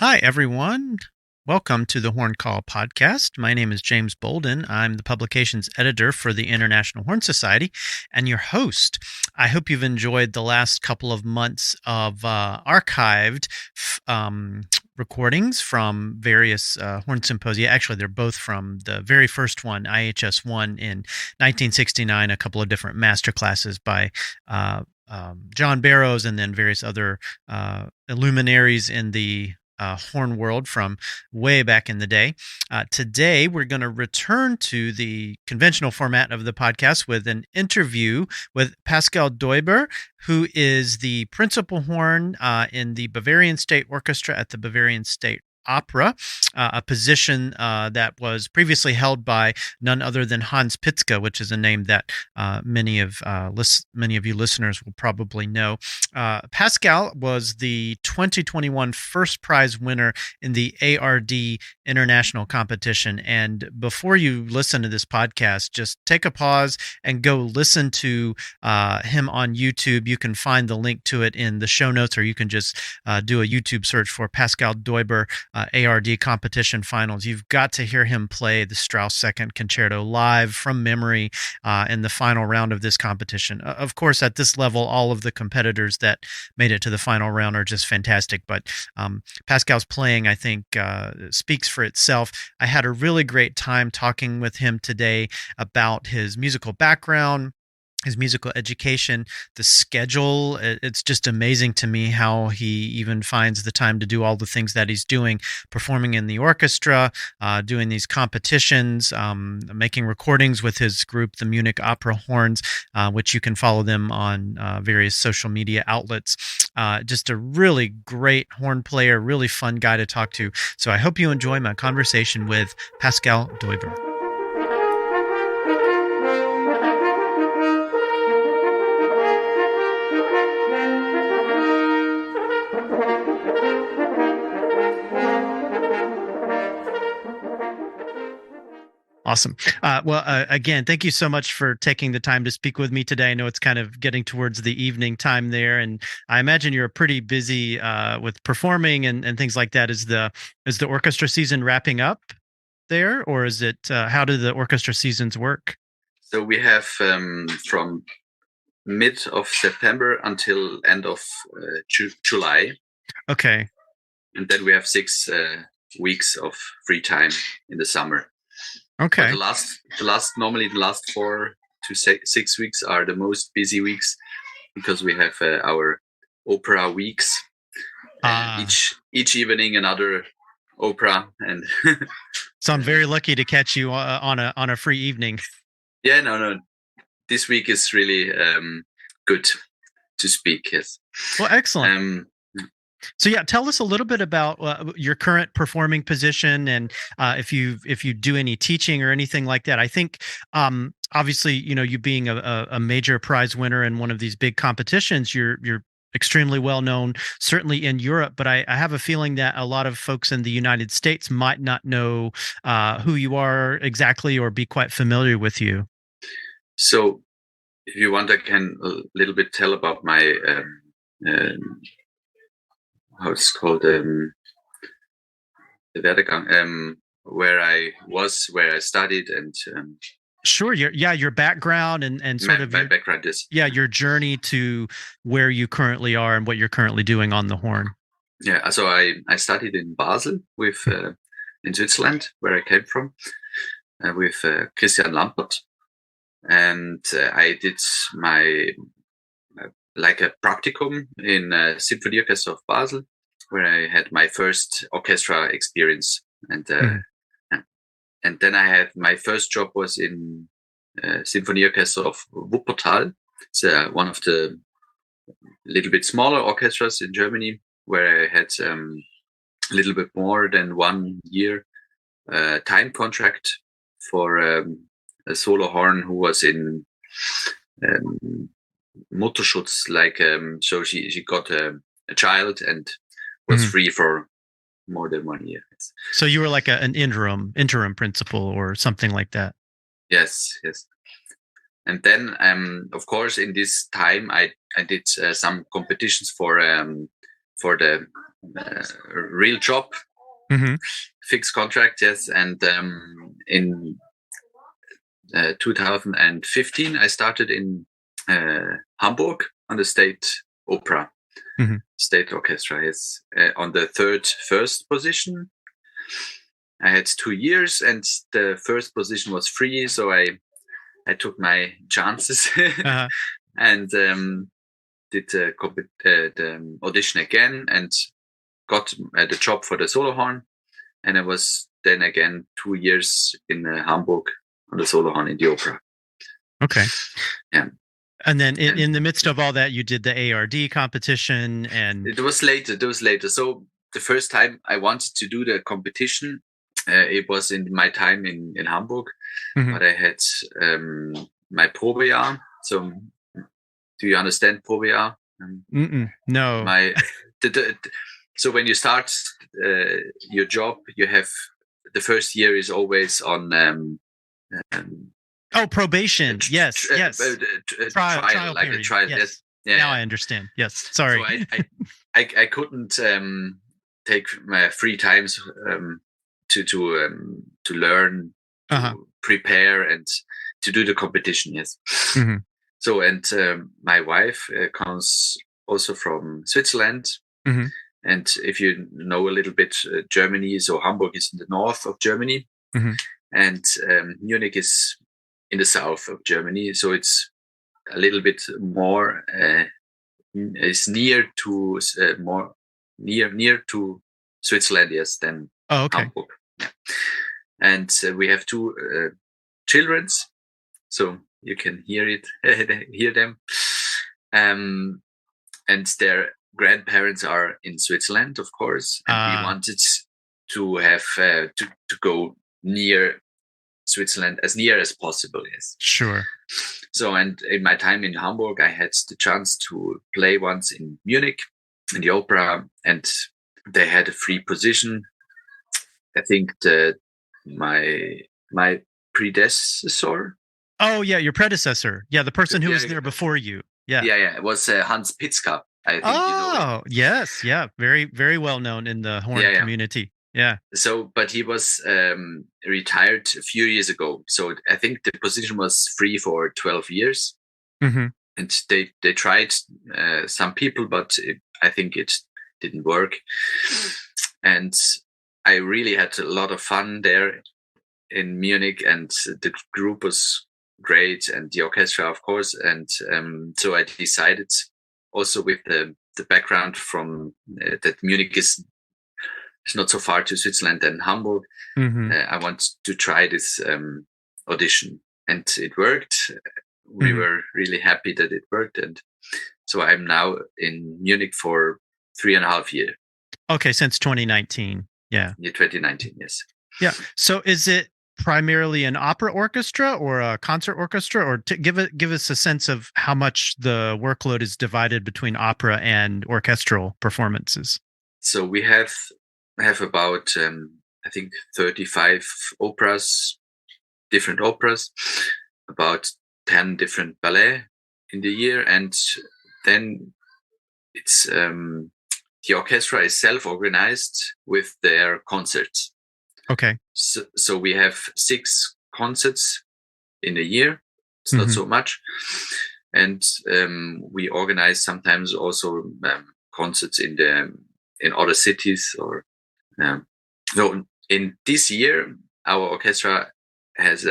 Hi, everyone. Welcome to the Horn Call podcast. My name is James Bolden. I'm the publications editor for the International Horn Society and your host. I hope you've enjoyed the last couple of months of archived recordings from various horn symposia. Actually, they're both from the very first one, IHS 1 in 1969, a couple of different master classes by John Barrows and then various other luminaries in the horn world from way back in the day. Today, we're going to return to the conventional format of the podcast with an interview with Pascal Deuber, who is the principal horn in the Bavarian State Orchestra at the Bavarian State Opera, a position that was previously held by none other than Hans Pitzke, which is a name that many of you listeners will probably know. Pascal was the 2021 first prize winner in the ARD International Competition. And before you listen to this podcast, just take a pause and go listen to him on YouTube. You can find the link to it in the show notes, or you can just do a YouTube search for Pascal Deuber ARD competition finals. You've got to hear him play the Strauss Second Concerto live from memory in the final round of this competition. Of course, at this level, all of the competitors that made it to the final round are just fantastic. But Pascal's playing, I think, speaks for itself. I had a really great time talking with him today about his musical background, his musical education, the schedule. It's just amazing to me how he even finds the time to do all the things that he's doing, performing in the orchestra, doing these competitions, making recordings with his group, the Munich Opera Horns, which you can follow them on various social media outlets. Just a really great horn player, really fun guy to talk to. So I hope you enjoy my conversation with Pascal Deuber. Awesome. Again, thank you so much for taking the time to speak with me today. I know it's kind of getting towards the evening time there, and I imagine you're pretty busy with performing and things like that. Is the orchestra season wrapping up there, or is it? How do the orchestra seasons work? So we have from mid of September until end of July. Okay. And then we have 6 weeks of free time in the summer. Okay. But normally the last 4 to 6 weeks are the most busy weeks because we have our opera weeks. Each evening another opera, and so I'm very lucky to catch you on a free evening. Yeah, no. This week is really good to speak. Yes. Well, excellent. So yeah, tell us a little bit about your current performing position, and if you do any teaching or anything like that. I think obviously, you being a major prize winner in one of these big competitions, you're extremely well known, certainly in Europe. But I have a feeling that a lot of folks in the United States might not know who you are exactly or be quite familiar with you. So, if you want, I can a little bit tell about my how it's called, the Werdegang, where I studied, and sure, your background and sort of my background is your journey to where you currently are and what you're currently doing on the horn. Yeah, so I studied in Basel with in Switzerland, where I came from, with Christian Lampert, and I did my like a practicum in Symphony Orchestra of Basel, where I had my first orchestra experience, and then I had my first job was in Symphony Orchestra of Wuppertal. It's one of the little bit smaller orchestras in Germany, where I had a little bit more than 1 year time contract for a solo horn who was in Mutterschutz, so she got a child and was free for more than 1 year. So you were like an interim principal or something like that. Yes. And then, of course, in this time, I did some competitions for for the real job, fixed contract, yes. And in 2015, I started in Hamburg on the State Opera, State Orchestra, yes, on the first position. I had 2 years, and the first position was free, so I took my chances and did the audition again and got the job for the solo horn. And I was then again 2 years in Hamburg on the solo horn in the opera. Okay. Yeah. And then in the midst of all that, you did the ARD competition, and it was later. So the first time I wanted to do the competition, it was in my time in Hamburg, but I had my Probejahr. So, do you understand Probejahr? No. So when you start your job, you have the first year is always on. Probation. Yes. Trial, like period. A trial. Yes. Yeah. Now I understand. Yes. Sorry. So I couldn't take my free times to learn, to prepare, and to do the competition. Yes. So, and my wife comes also from Switzerland. And if you know a little bit Germany, so Hamburg is in the north of Germany, and Munich is in the south of Germany. So it's a little bit more, it's near to more near to Switzerland, yes, than Hamburg. Yeah. And we have 2 children, so you can hear them. And their grandparents are in Switzerland, of course, and we wanted to have to go near Switzerland, as near as possible. Yes, sure. So, and in my time in Hamburg, I had the chance to play once in Munich in the opera, and they had a free position. I think my predecessor. Oh yeah, your predecessor. Yeah, the person who was there before you. Yeah. It was Hans Pitzka. I think you know him. Yes, yeah, very, very well known in the horn community. Yeah. So, but he was retired a few years ago. So I think the position was free for 12 years. And they tried some people, but I think it didn't work. And I really had a lot of fun there in Munich, and the group was great, and the orchestra, of course. And so I decided, also with the background from that Munich is not so far to Switzerland than Hamburg. I want to try this audition, and it worked. We were really happy that it worked, and so I'm now in Munich for 3.5 years. Okay, since 2019. Yeah. 2019, yes. Yeah. So is it primarily an opera orchestra or a concert orchestra, or to give us a sense of how much the workload is divided between opera and orchestral performances? So we have about I think 35 operas, different operas, about 10 different ballet in the year, and then it's the orchestra is self-organized with their concerts. Okay. So we have 6 concerts in a year. It's not so much. And we organize sometimes also concerts in other cities. Or so in this year, our orchestra has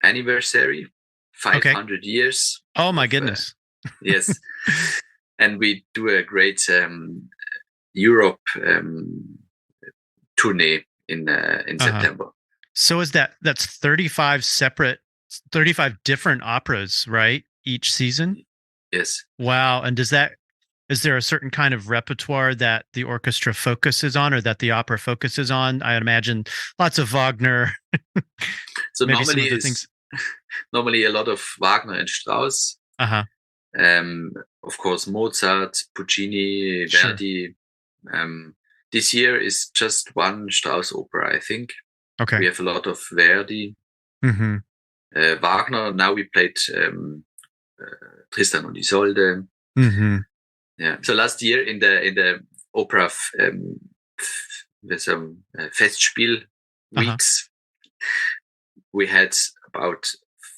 anniversary, 500 years. Oh my goodness. Yes. And we do a great Europe tourney in September. So that's 35 different operas, right? Each season? Yes. Wow. And is there a certain kind of repertoire that the orchestra focuses on, or that the opera focuses on? I imagine lots of Wagner. So normally a lot of Wagner and Strauss. Of course, Mozart, Puccini, Verdi. This year is just one Strauss opera, I think. Okay. We have a lot of Verdi. Wagner. Now we played Tristan und Isolde. Yeah. So last year in the opera with some Festspiel weeks. We had about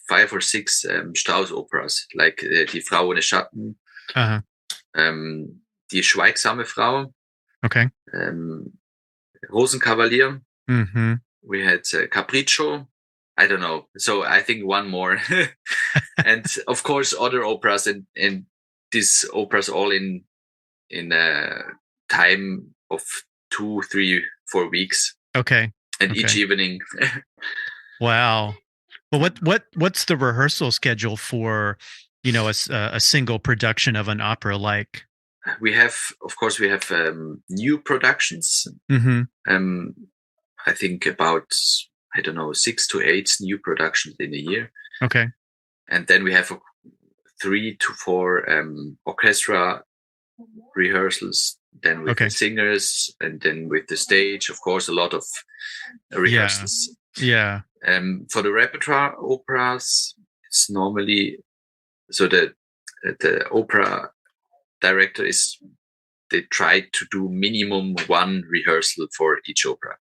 5 or 6 Strauss operas, like Die Frau ohne Schatten, Die schweigsame Frau, Rosenkavalier. We had Capriccio. I don't know. So I think one more. And of course, other operas, and these operas all in time of 2, 3, 4 weeks. And each evening. Wow. Well, what's the rehearsal schedule for, a single production of an opera like? We have new productions. I think about, I don't know, 6 to 8 new productions in a year. And then we have 3 to 4 orchestra rehearsals, then with the singers, and then with the stage, of course, a lot of rehearsals. For the repertoire operas, it's normally, so the opera director they try to do minimum 1 rehearsal for each opera.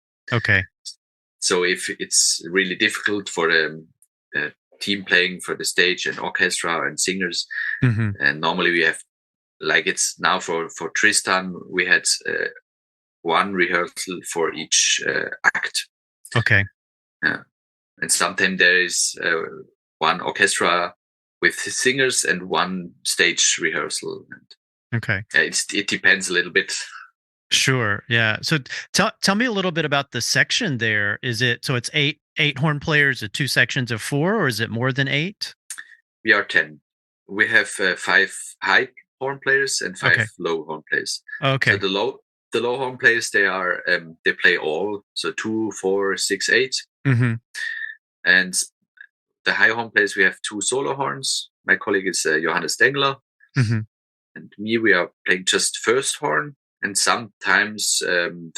So if it's really difficult for the team playing for the stage and orchestra and singers, and normally we have, like it's now for Tristan, we had 1 rehearsal for each act. And sometimes there is 1 orchestra with singers and 1 stage rehearsal. It depends a little bit. Sure. Yeah. So tell me a little bit about the section there. Is it, so it's 8 horn players at 2 sections of 4, or is it more than 8? We are 10. We have 5 high horn players and 5 low horn players. So the low horn players, they play all, so 2, 4, 6, 8. And the high horn players, we have 2 solo horns. My colleague is Johannes Dengler, and me, we are playing just first horn, and sometimes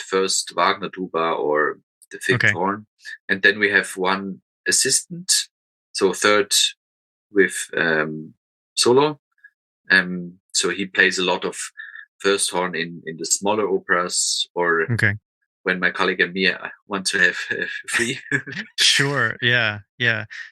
first Wagner tuba or the 5th horn. And then we have 1 assistant, so third with solo. So he plays a lot of first horn in the smaller operas, or when my colleague and me want to have free. Sure. Yeah.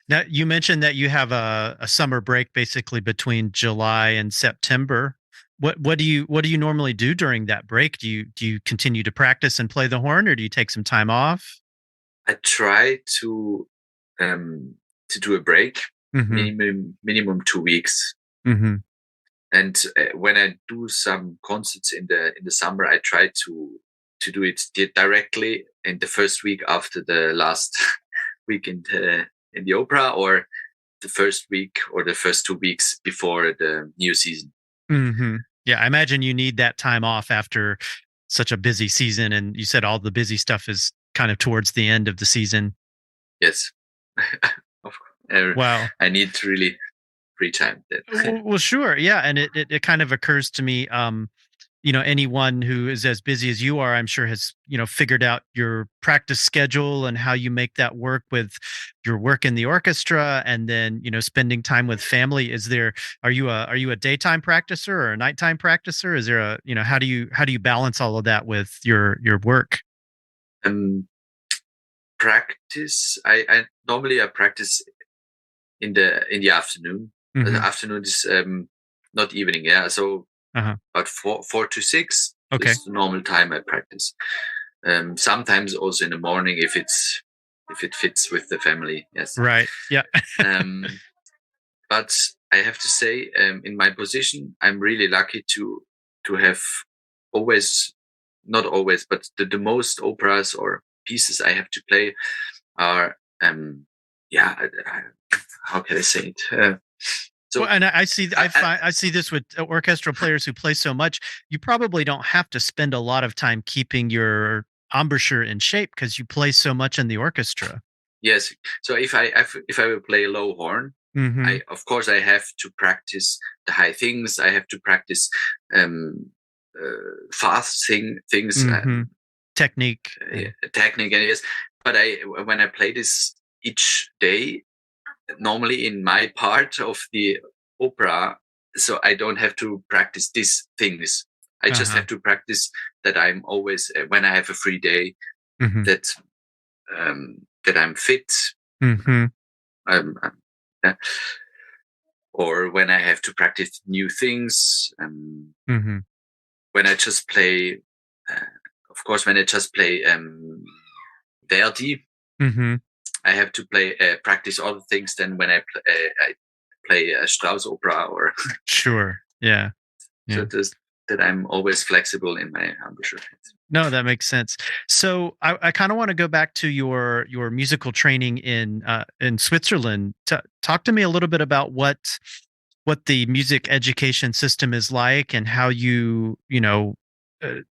Now, you mentioned that you have a summer break basically between July and September. What do you normally do during that break? Do you continue to practice and play the horn, or do you take some time off? I try to do a break, minimum 2 weeks. And when I do some concerts in the summer, I try to do it directly in the first week after the last week in the opera, or the first week or the first 2 weeks before the new season. Yeah, I imagine you need that time off after such a busy season, and you said all the busy stuff is kind of towards the end of the season. Yes. Wow. I need really free time. Well, sure. Yeah. And it kind of occurs to me, anyone who is as busy as you are, I'm sure has, figured out your practice schedule and how you make that work with your work in the orchestra, and then, spending time with family. Are you a daytime practicer or a nighttime practicer? Is there how do you balance all of that with your work? Practice. I normally practice in the afternoon. The afternoon is not evening. Yeah. So about 4 to 6 is the normal time I practice. Sometimes also in the morning if it fits with the family. Yes. Right. Yeah. But I have to say, in my position, I'm really lucky to have always, not always, but the most operas or pieces I have to play are how can I say it? And I see this with orchestral players who play so much. You probably don't have to spend a lot of time keeping your embouchure in shape because you play so much in the orchestra. Yes. So if I will play low horn, of course I have to practice the high things. I have to practice fast things, technique, technique, and yes. But when I play this each day, normally in my part of the opera, so I don't have to practice these things. I just Uh-huh. have to practice that I'm always when I have a free day Mhm. that that I'm fit. Mhm. Yeah. Or when I have to practice new things. Mhm. When I just play, uh, of course, when I just play Verdi, Mhm. I have to play practice other things than when I play a Strauss opera or Sure. Yeah. so Yeah. this, that I'm always flexible in my ambition. No, that makes sense. So I kind of want to go back to your musical training in Switzerland. Talk to me a little bit about what the music education system is like and how uh,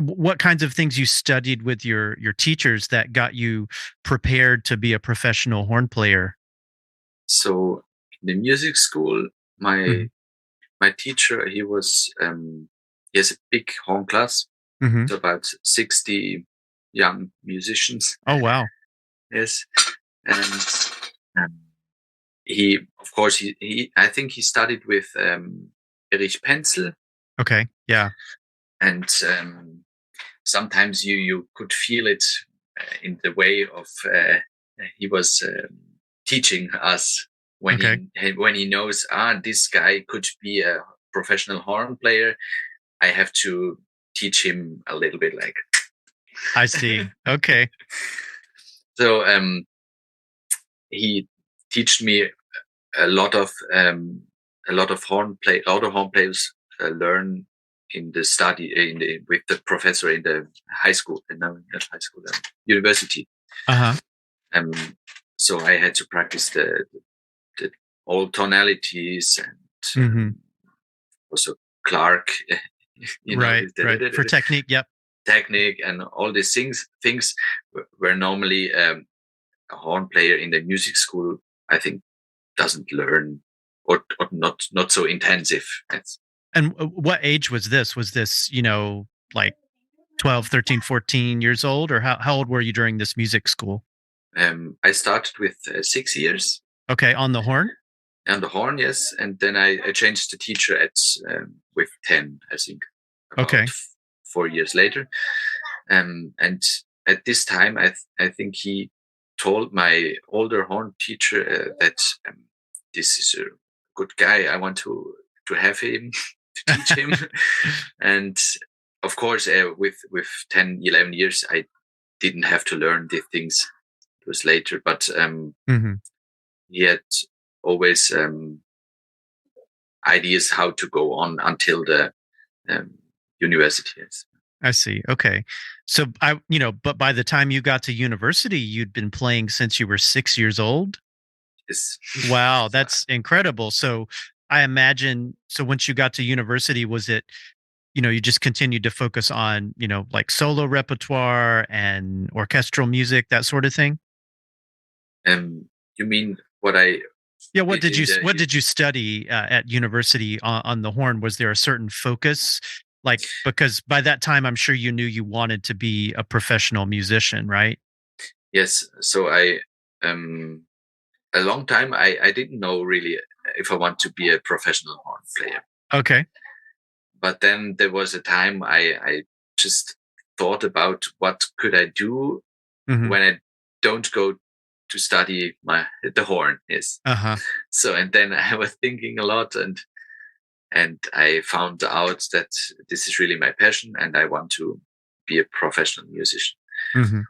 what kinds of things you studied with your teachers that got you prepared to be a professional horn player. So in the music school, my Hmm. my teacher he has a big horn class, Hmm. so about 60 young musicians. Oh wow. Yes, and um, he of course he I think he studied with Erich Penzel, Okay. Yeah. and sometimes you could feel it in the way of he was teaching us Okay. when he knows this guy could be a professional horn player. I have to teach him a little bit like I see. Okay. so he taught me a lot of other horn players learn in the study with the professor in the high school, no, not high school, university. Uh-huh. Um, so I had to practice the all tonalities and Hmm. also Clark, Right. this Right. For technique. Yep. technique and all these things were normally a horn player in the music school, I think, doesn't learn or not so intensive. And what age was this? Was this, like 12, 13, 14 years old, or how old were you during this music school? I started with 6 years Okay, on the horn? on the horn, yes, and then I changed the teacher at with 10, I think, about Okay. 4 years later. And at this time, I think he told my older horn teacher that this is a good guy. I want to have him to teach him, and of course, with 10, 11 years, I didn't have to learn these things. It was later, but Hmm. he had always ideas how to go on until the um, university. Yes. I see. Okay. So but by the time you got to university, you'd been playing since you were 6 years old. Yes. Wow, that's incredible. So I imagine, so once you got to university, was it, you just continued to focus on, like solo repertoire and orchestral music, that sort of thing? You mean what I Yeah, did in what the did you study at university on the horn? Was there a certain focus? Like, because by that time, I'm sure you knew you wanted to be a professional musician, right? yes? So I a long time I didn't know really if I want to be a professional horn player. Okay. But then there was a time I just thought about what could I do Hmm. when I don't go to study the horn. Yes. Uh-huh. So and then I was thinking a lot and I found out that this is really my passion and I want to be a professional musician. Hmm.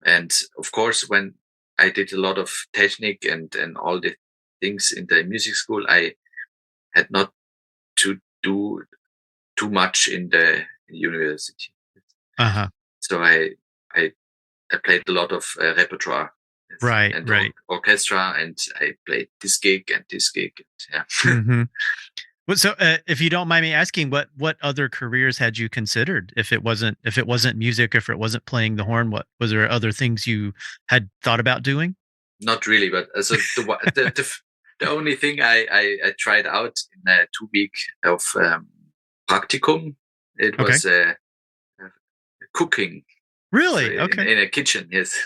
And of course, when I did a lot of technique and all the things in the music school, I had not to do too much in the university. Uh-huh. So I, I played a lot of repertoire Right, and right. orchestra, and I played this gig and this gig. And, yeah. Hmm. Well, so if you don't mind me asking, what other careers had you considered? If it wasn't music, if it wasn't playing the horn, what was there other things you had thought about doing? Not really, but so the only thing I tried out in a 2 week of practicum, it Okay. was cooking. So Really? Okay. in a kitchen, yes,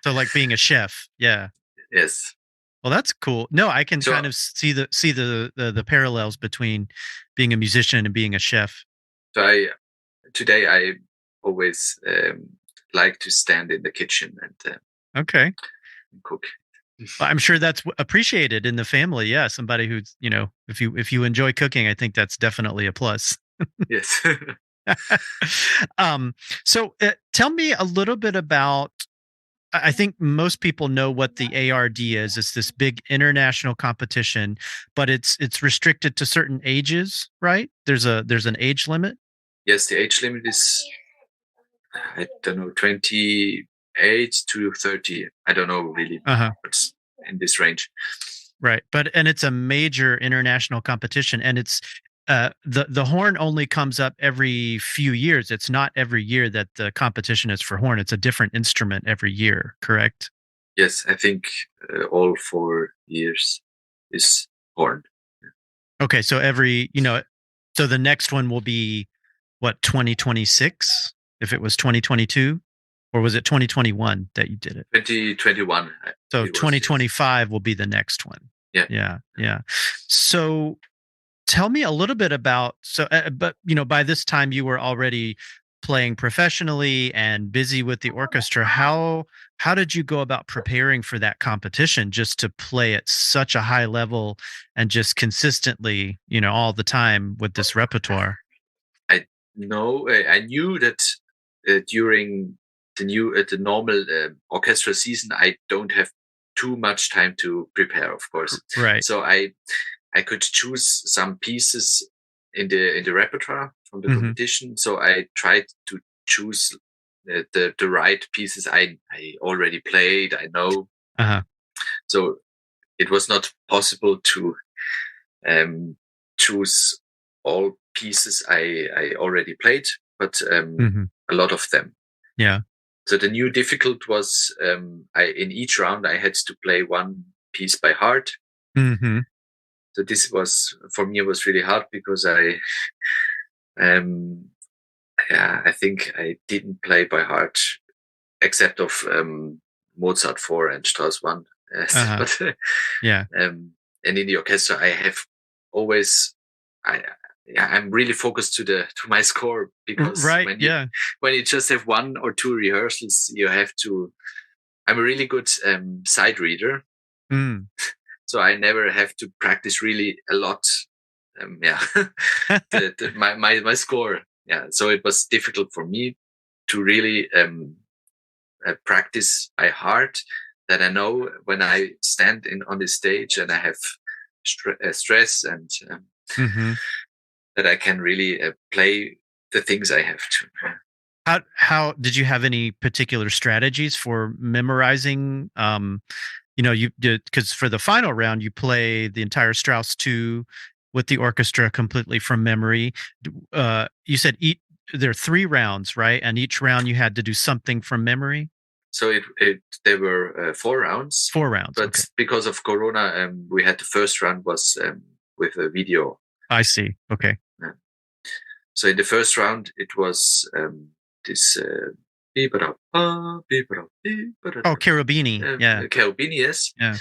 So like being a chef. Yeah. yes. Well, that's cool. No, I can So kind of see the parallels between being a musician and being a chef. So today I always like to stand in the kitchen and Okay. cook. Well, I'm sure that's appreciated in the family. Yeah, somebody who's, if you enjoy cooking, I think that's definitely a plus. Yes. um, so tell me a little bit about. I think most people know what the ARD is. It's this big international competition, but it's restricted to certain ages, right? There's an age limit. Yes, the age limit is, I don't know, 28 to 30. I don't know really, Uh huh. but in this range. Right, and it's a major international competition, and it's the horn only comes up every few years. It's not every year that the competition is for horn. It's a different instrument every year. Correct? Yes, I think all 4 years is horn. Okay, so so the next one will be what, 2026? If it was 2022, or was it 2021 that you did it? 2021. So It was, yes. 2025 will be the next one. Yeah. Yeah. So tell me a little bit about, but by this time you were already playing professionally and busy with the orchestra. How did you go about preparing for that competition, just to play at such a high level and just consistently, all the time with this repertoire? I know. I knew that during the normal orchestra season, I don't have too much time to prepare, of course. Right. So I could choose some pieces in the repertoire from the Hmm. competition. So I tried to choose the right pieces I already played. I know. Uh-huh. So it was not possible to um, choose all pieces I already played, but Hmm. a lot of them. Yeah. So the new difficult was in each round I had to play one piece by heart. Hmm. So this was, for me, it was really hard because um, I think I didn't play by heart except of Mozart 4 and Strauss 1. Yes, Uh-huh. but Yeah. and in the orchestra I have always I I'm really focused to my score, because Right. Yeah. when you just have one or two rehearsals, you have to. I'm a really good side reader, Mm. so I never have to practice really a lot. Yeah, my score. Yeah, so it was difficult for me to really practice by heart, that I know when I stand on the stage and I have stress, and Hmm. that I can really play the things I have to. How did you have any particular strategies for memorizing? You did, because for the final round you play the entire Strauss 2 with the orchestra completely from memory. You said there are 3 rounds, right? And each round you had to do something from memory. So there were 4 rounds, 4 rounds. but Okay, because of Corona, we had the first round was with a video. I see. Okay. Uh, so in the first round, it was this Oh, Cherubini. Yeah. Cherubini, yes. Yeah.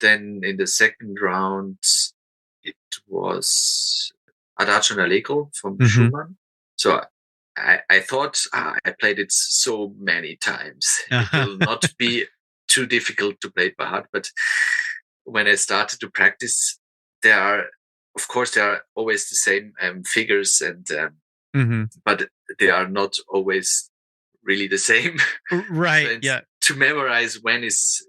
Then in the second round, it was Adagio and Allegro from Hmm. Schumann. So I thought I played it so many times. It Uh-huh. will not be too difficult to play it by heart. But when I started to practice, of course, there are always the same figures, Hmm. but they are not always really the same. So Right. Yeah. to memorize when it's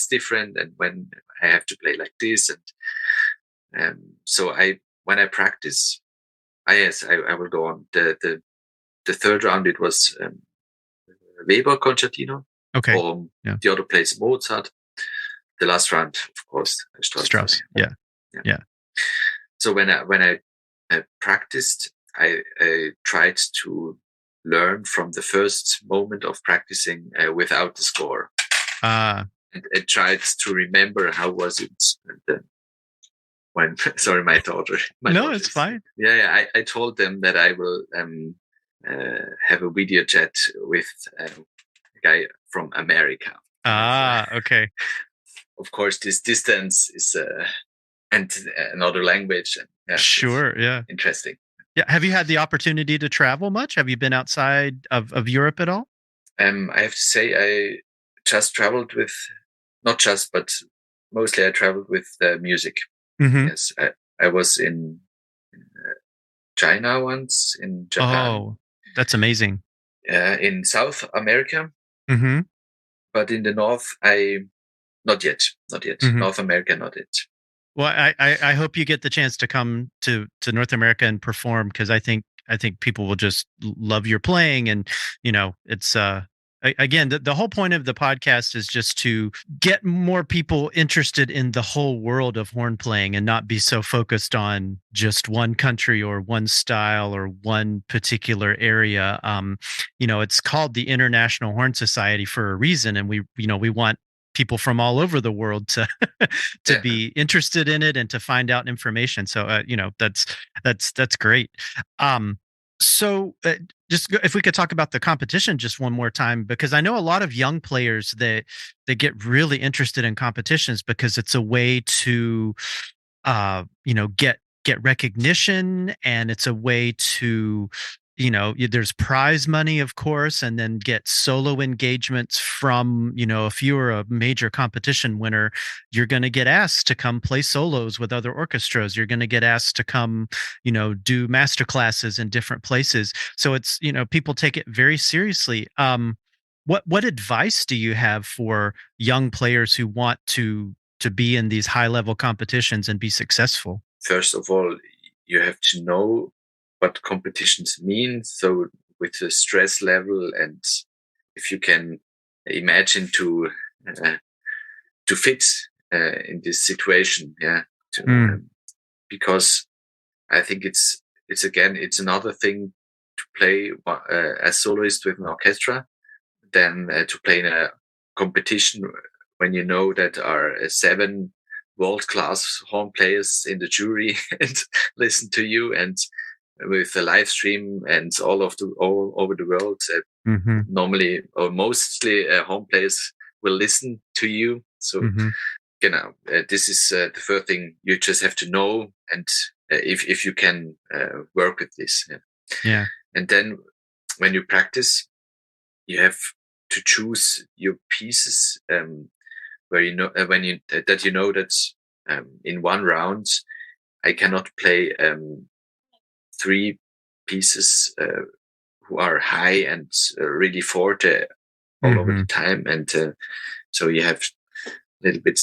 different, and when I have to play like this, and so when I practice, I will go on the third round. It was Weber concertino, Okay. or Yeah. the other plays Mozart. The last round, of course, Strauss. Strauss. Yeah. Yeah. Yeah. So when I practiced, I tried to learn from the first moment of practicing without the score, Uh, and I tried to remember how was it. And then when sorry, my daughter, no, it's fine. I told them that I will have a video chat with a guy from America. Okay. Of course, this distance is and another language, and yeah, it's Sure. Yeah. interesting. Yeah. Have you had the opportunity to travel much? Have you been outside of Europe at all? I have to say I just traveled with, not just, but mostly I traveled with music. Mm-hmm. Yes, I was in China once, in Japan, Oh, that's amazing. in South America, Mm-hmm. but in the North, not yet, not yet. Mm-hmm. North America, not yet. Well, I hope you get the chance to come to North America and perform, because I think people will just love your playing. And it's again, the whole point of the podcast is just to get more people interested in the whole world of horn playing and not be so focused on just one country or one style or one particular area. It's called the International Horn Society for a reason, and we want people from all over the world to to Yeah, be interested in it and to find out information. So that's great. Um, so if we could talk about the competition just one more time, because I know a lot of young players that they get really interested in competitions because it's a way to get recognition, and it's a way to there's prize money, of course, and then get solo engagements from if you're a major competition winner, you're going to get asked to come play solos with other orchestras. You're going to get asked to come do master classes in different places. So it's people take it very seriously. What advice do you have for young players who want to be in these high level competitions and be successful? first of all, you have to know what competitions mean. So with the stress level, and if you can imagine uh, to fit in this situation, yeah, to, Mm, because I think it's another thing to play as soloist with an orchestra than to play in a competition when you know that are seven world class horn players in the jury and listen to you, and with the live stream and all over the world. mhm, Normally or mostly home players will listen to you. So mhm. this is the first thing you just have to know, and if you can work with this, yeah. Yeah. And then when you practice, you have to choose your pieces where you know when you that you know that in one round I cannot play three pieces who are high and really forte all over the Mhm. time, and so you have a little bit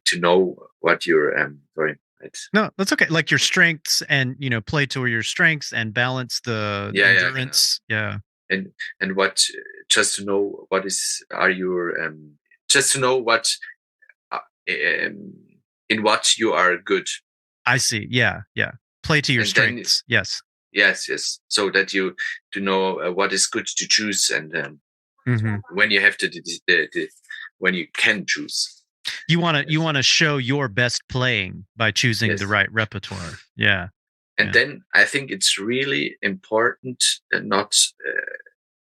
to know what you're going at. No, that's okay. Like your strengths, and play to your strengths and balance the Yeah, yeah, genau. endurance. Yeah. And what just to know what is are your just to know what uh, um, in what you are good, I see. Yeah, yeah. Play to your and then strengths. Yes. yes, so that you to know what is good to choose, and Mhm. when you have to when you can choose. You want to show your best playing by choosing the Yes. right repertoire. Yeah. And Yeah. then I think it's really important not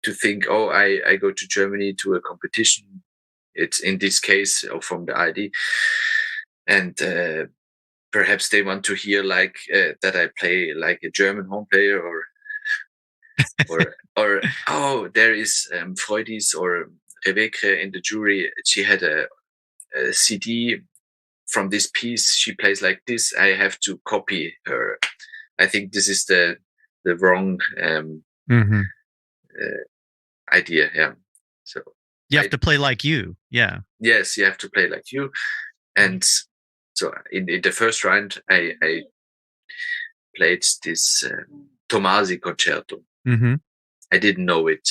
to think, oh, I go to Germany to a competition. It's in this case from the ID, and perhaps they want to hear like that I play like a German home player, or oh, there is Freudis or Rebecca in the jury. She had a CD from this piece. She plays like this. I have to copy her. I think this is the wrong Mhm. uh, idea. Yeah. So You have I to play like you. Yeah. yes, you have to play like you. And so in the first round, I played this Tomasi concerto. Mhm. I didn't know it,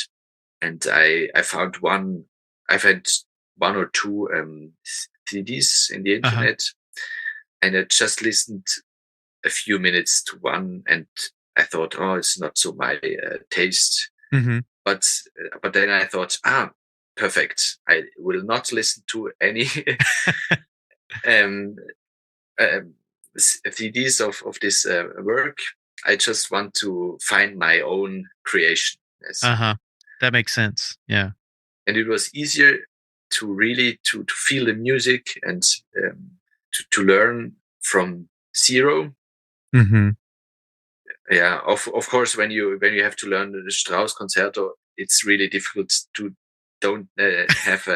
and I found one. I've had one or two CDs in the Uh-huh. internet, and I just listened a few minutes to one, and I thought, oh, it's not so my taste. Mhm. But but then I thought, ah, perfect. I will not listen to any um, um, CDs of this work. I just want to find my own creation. Yes. Uh-huh. That makes sense. Yeah. And it was easier to really to feel the music, and to learn from zero, Mhm. Yeah, of course, when you have to learn the Strauss concerto, it's really difficult to don't have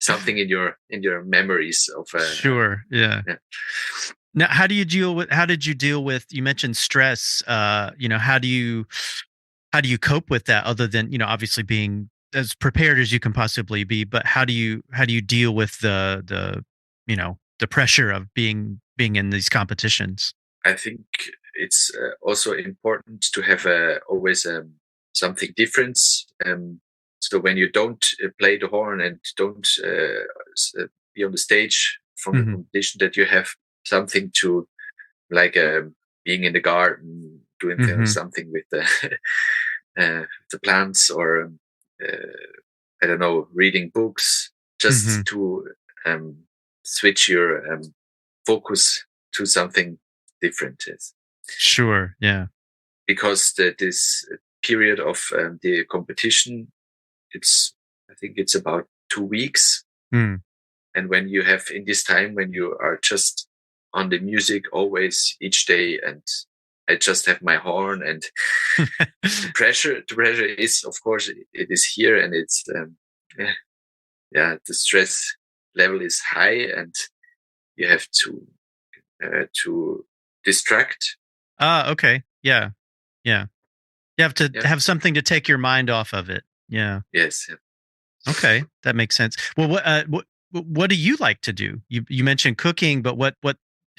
something in your memories of Sure. Yeah. yeah. Now, how did you deal with, you mentioned stress, how do you cope with that other than, obviously being as prepared as you can possibly be, but how do you deal with the pressure of being in these competitions? I think it's also important to have always something different. So when you don't play the horn and don't be on the stage from the Mhm. competition, that you have something to, like being in the garden, doing Mhm. something with the plants, or I don't know, reading books, just Mhm. to um, switch your focus to something different. Yes. Sure. Yeah. Because this period of the competition, it's, I think it's about 2 weeks. Mm. And when you have in this time, when you are just on the music always each day, and I just have my horn, and the pressure is, of course, it is here, and it's yeah, yeah, the stress level is high, and you have to distract. Ah, okay. Yeah. Yeah. You have to Yeah. have something to take your mind off of it. Yeah. Yes. Yeah. Okay, that makes sense. Well, what do you like to do? You mentioned cooking, but what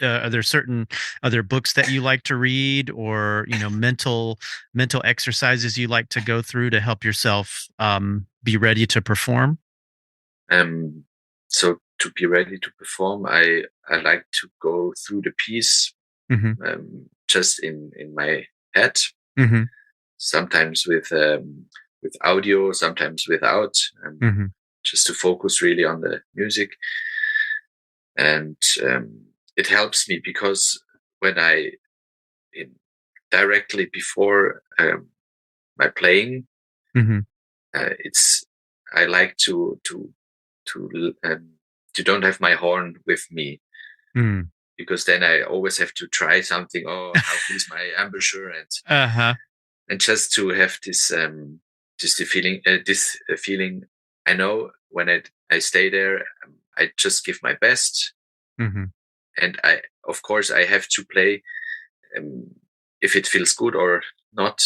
are there certain other books that you like to read, or mental exercises you like to go through to help yourself be ready to perform? Um, so to be ready to perform, I like to go through the piece Hmm. just in my head. Hmm. Sometimes with audio, sometimes without, Hmm. just to focus really on the music. And it helps me because when in, directly before my playing, Hmm. it's I like to to don't have my horn with me, Mm. because then I always have to try something. Oh, how feels my embouchure, Uh huh. and just to have this just the feeling, this feeling. I know when I stay there, I just give my best, Hmm. and I, of course, I have to play. Um, if it feels good or not,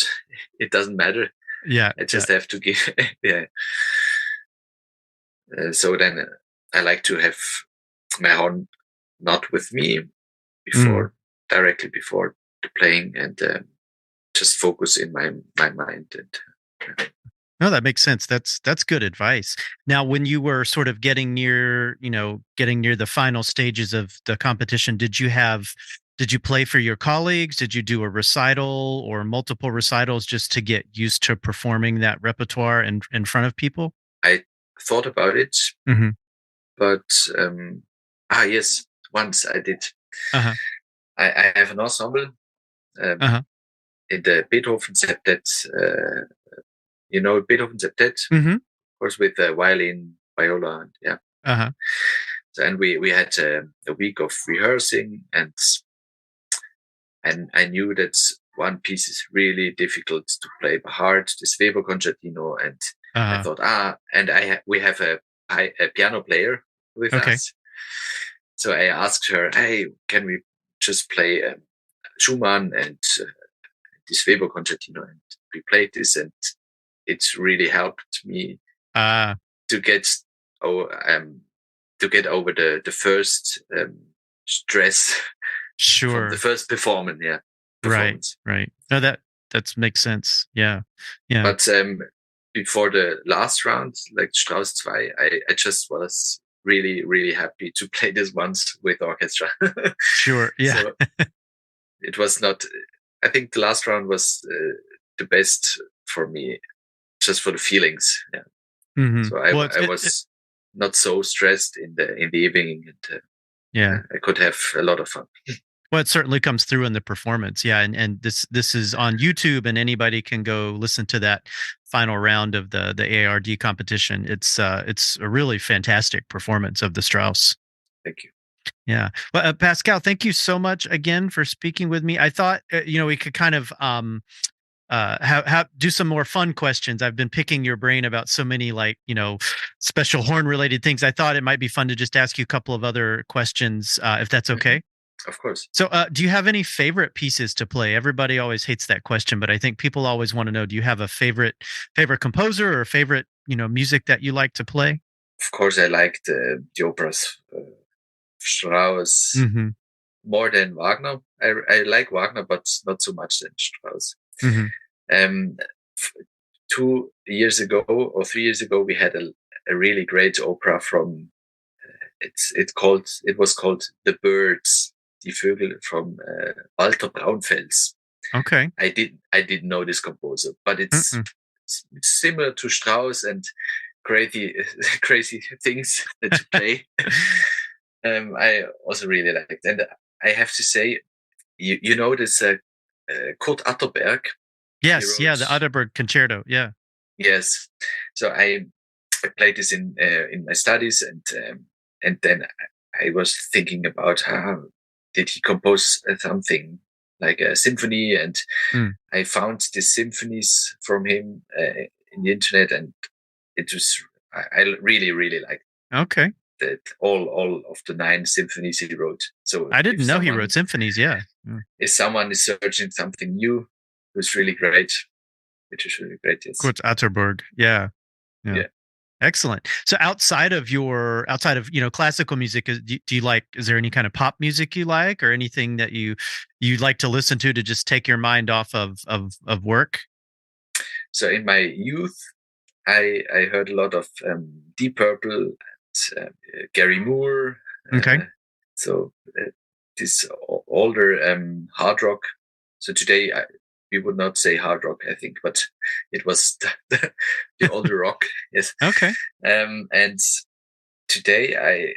it doesn't matter. Yeah. I Yeah. just have to give. Yeah. So then I like to have my horn not with me Mm. before, directly before the playing, and just focus in my mind. And No, that makes sense. That's good advice. Now, when you were sort of getting near the final stages of the competition, did you play for your colleagues? Did you do a recital or multiple recitals just to get used to performing that repertoire in front of people? I thought about it, Mhm. but yes, once I did. Uh-huh. I have an ensemble um, Uh-huh. in the Beethoven septet. Beethoven septet, of Mhm. course, with the violin, viola, and yeah. Uh-huh. So, and we had a week of rehearsing, and I knew that one piece is really difficult to play by heart, this Weber concertino, and I Uh-huh. thought, and we have a piano player with Okay. us. So I asked her, hey, can we just play Schumann and this Weber concertino? And we played this, and it's really helped me Uh, to get oh to get over the first stress from the sure. first performance. Yeah, Right. performance. Right. No, that makes sense. Yeah. Yeah. But before the last round, like Strauss 2, I just was really, really happy to play this once with orchestra. Sure. Yeah. So it was not, I think the last round was the best for me, just for the feelings. Yeah. Mhm. So Well, I was not so stressed in the evening, and yeah. I could have a lot of fun. Well, it certainly comes through in the performance. Yeah, and this is on YouTube, and anybody can go listen to that final round of the ARD competition. It's a really fantastic performance of the Strauss. Thank you. Yeah. Well, Pascal, thank you so much again for speaking with me. I thought we could kind of have do some more fun questions. I've been picking your brain about so many like special horn related things. I thought it might be fun to just ask you a couple of other questions, if that's Hmm. okay. Of course. So, do you have any favorite pieces to play? Everybody always hates that question, but I think people always want to know: do you have a favorite composer or favorite music that you like to play? Of course, I liked the operas, Strauss Mm-hmm. more than Wagner. I like Wagner, but not so much than Strauss. Mm-hmm. Um, 2 years ago or 3 years ago, we had a really great opera from it was called The Birds, Die Vögel from Walter Braunfels. Okay. I didn't know this composer, but Mm-mm. it's similar to Strauss and crazy crazy things to play. I also really liked, and I have to say, you know this Kurt Atterberg. He Yes. Yeah. wrote The Adalbert Concerto. Yeah. yes. So I played this in my studies, and then I was thinking about how did he compose something like a symphony, and Mm. I found the symphonies from him in the internet, and it was I really liked Okay. that all of the 9 symphonies he wrote. So I didn't know he wrote symphonies. Yeah. Mm. if someone is searching something new, it was really great. Which is really great. Yes. Kurt Atterberg. Yeah. Yeah. Yeah. Excellent. So outside of classical music, do you like? Is there any kind of pop music you like, or anything that you like to listen to just take your mind off of work? So in my youth, I heard a lot of Deep Purple and Gary Moore. Okay. Uh, so this older hard rock. So today we would not say hard rock, I think, but it was the older rock. Yes. Okay. And today I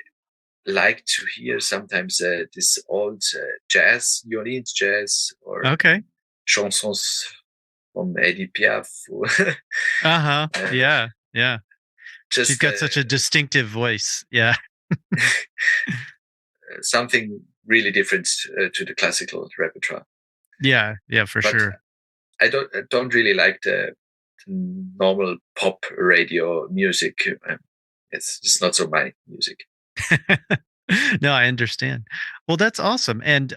like to hear sometimes this old jazz, New Orleans jazz, or Okay. chansons from Edith Piaf. Uh huh. uh, Yeah. Yeah. She's just got such a distinctive voice. Yeah. something really different to the classical repertoire. Yeah. Yeah. For But sure. I don't really like the normal pop radio music. It's not so my music. No, I understand. Well, that's awesome. And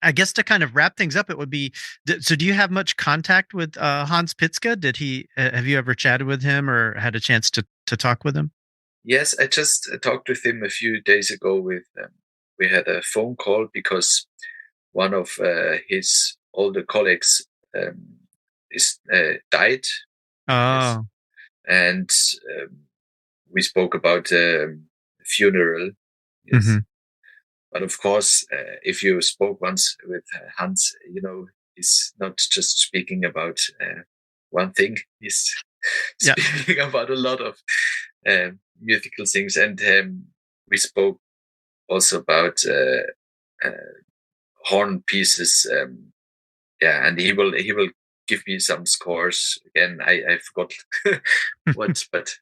I guess to kind of wrap things up, it would be so do you have much contact with Hans Pitzke? Did he have you ever chatted with him or had a chance to talk with him? Yes, I just talked with him a few days ago. With we had a phone call because one of his older colleagues is died. Yes, Oh. and um, we spoke about funeral. Yes, Hmm. but of course, if you spoke once with Hans, he's not just speaking about one thing. He's Yeah. speaking about a lot of musical things, and we spoke also about horn pieces. Yeah, and he will give me some scores again. I forgot what, but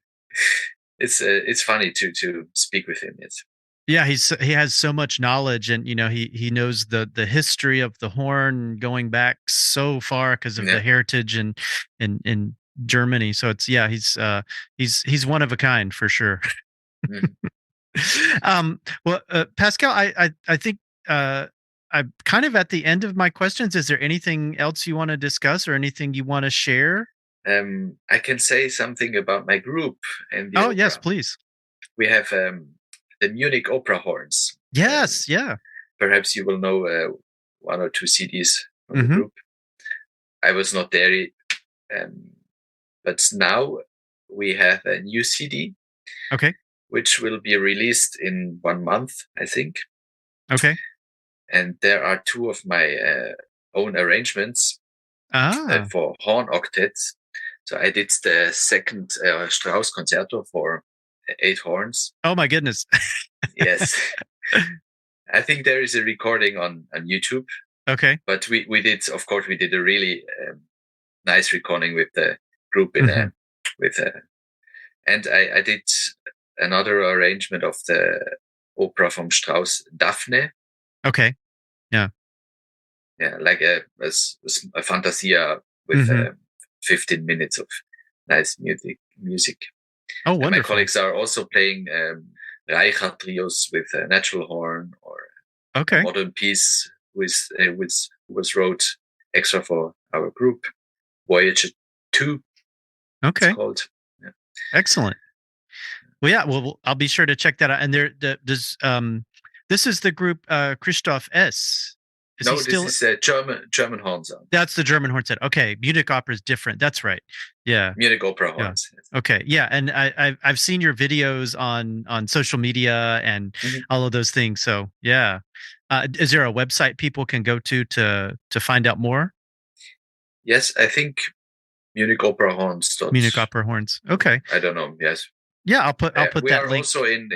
it's funny to speak with him. Yes. Yeah, he has so much knowledge, and he knows the history of the horn going back so far because of the Yeah. heritage in Germany. So it's yeah, he's one of a kind for sure. Mhm. Well, Pascal, I think I'm kind of at the end of my questions. Is there anything else you want to discuss or anything you want to share? I can say something about my group and the Oh yes, opera. please. We have the Munich opera horns. Yes, yeah. Perhaps you will know one or two CDs from the Hmm. group. I was not there, um, but now we have a new CD Okay. which will be released in 1 month, I think. Okay. And there are two of my own arrangements Ah. for horn octets. So I did the second Strauss concerto for 8 horns. Oh my goodness. Yes. I think there is a recording on YouTube, Okay. but we did, of course, we did a really nice recording with the group Hmm. with and I did another arrangement of the opera from Strauss, Daphne. Okay. Yeah. Yeah, like a fantasia with Hmm. 15 minutes of nice music. Oh, And my wonderful. colleagues are also playing Reichardt trios with a natural horn, or a Okay. modern piece which was wrote extra for our group, Voyager 2, it's Okay. called. Yeah. Excellent. Well, yeah. Well, I'll be sure to check that out. And this is the group Christoph S. Is he No, this still? is a German horn sound. That's the German horn set. Okay, Munich opera is different. That's right. Yeah. Munich opera Yeah. horns. Yes. Okay. Yeah, and I've seen your videos on social media and Mm-hmm. all of those things. So yeah, is there a website people can go to find out more? Yes, I think Munich opera horns. Munich opera horns. Okay. I don't know. Yes, Yeah, I'll put we that are link. also in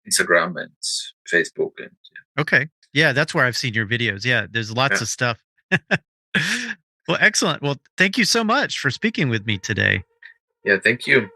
Instagram and Facebook, and Okay. Yeah, that's where I've seen your videos. Yeah, there's lots yeah, of stuff. Well, excellent. Well, thank you so much for speaking with me today. yeah. Thank you.